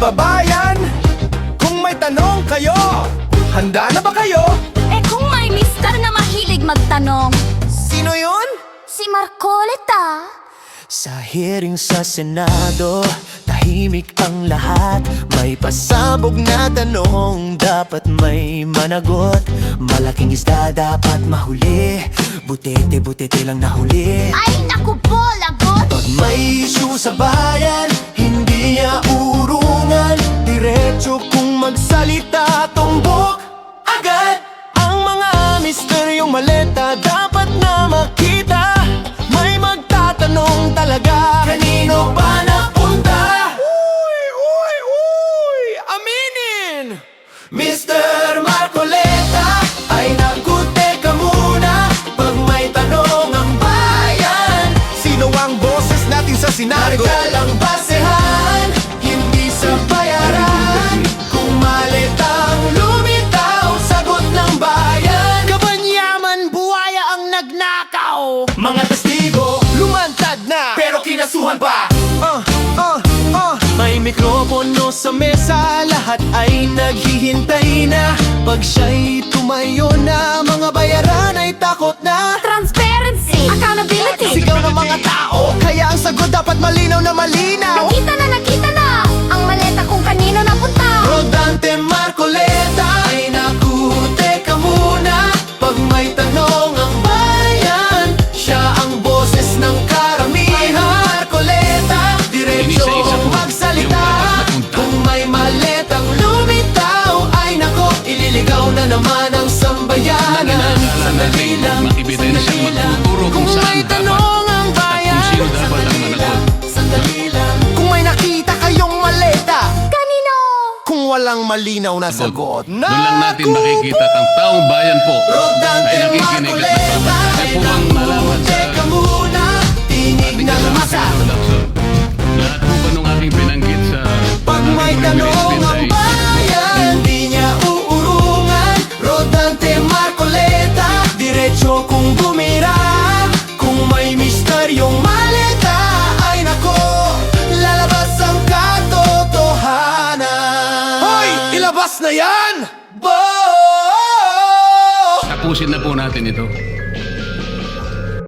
kababayan, kung may tanong kayo, handa na ba kayo? Eh kung may mister na mahilig magtanong, Sino yun? si Marcoleta. Sa hearing sa Senado, tahimik ang lahat. May pasabog na tanong, dapat may managot. Malaking isda dapat mahuli, butete-butete lang nahuli. Ay naku po, lagot. Pag may issue sa bayan, hindi niya urungan. Diretso kung magsalita, tumbok agad. Ang mga misteryong maleta dapat na makita. May magtatanong talaga, kanino ba napunta? Uy! Aminin! Mr. Marcoleta, ay naku, teka muna. Pag may tanong ang bayan, Sino ang boses natin sa Senado? nagalang basehan, hindi sa bayaran. Kung maletang lumitaw, sagot ng bayan. Kabanyaman, buhaya ang nagnakaw. Mga testigo, Lumantad na, pero kinasuhan pa. May mikropono sa mesa, lahat ay naghihintay na. Pag siya'y tumayo na, mga bayaran ay takot na. Transparency, accountability. Sigaw ng mga tao, kaya ang sagot dapat malinaw na malinaw. Nakita na ang maleta kung kanino napunta. Rodante Marcoleta, ay naku, teka muna. Pag may tanong ang bayan, siya ang boses ng karamihan. Marcoleta, diretso magsalita. Kung may maletang lumitaw, ay nako, ililigaw na naman ang sambayanan. Sandali lang, Makibidensya magtuturo Kung may tanong ang kung bayan, sino dapat ang managot. sandali lang. kung may nakita kayong maleta, Kanino? kung walang malinaw na sagot, Doon lang natin makikita at ang taong bayan po ay Rodante nakikinig at Marcoleta, nagpapalagay. ay Ay po bang naku, malaman sa teka muna. Tinig ating ng kasama masa. sa Lacson? Lahat po ba nung aking binanggit sa Pag may aking tanong reminiscence ang ay bayan, hindi niya uurungan. Rodante Marcoleta, diretso kung bumira. Kung may misteryong maleta, ay nako, lalabas ang katotohanan. hoy! Ilabas na yan! Bo! tapusin na po natin ito.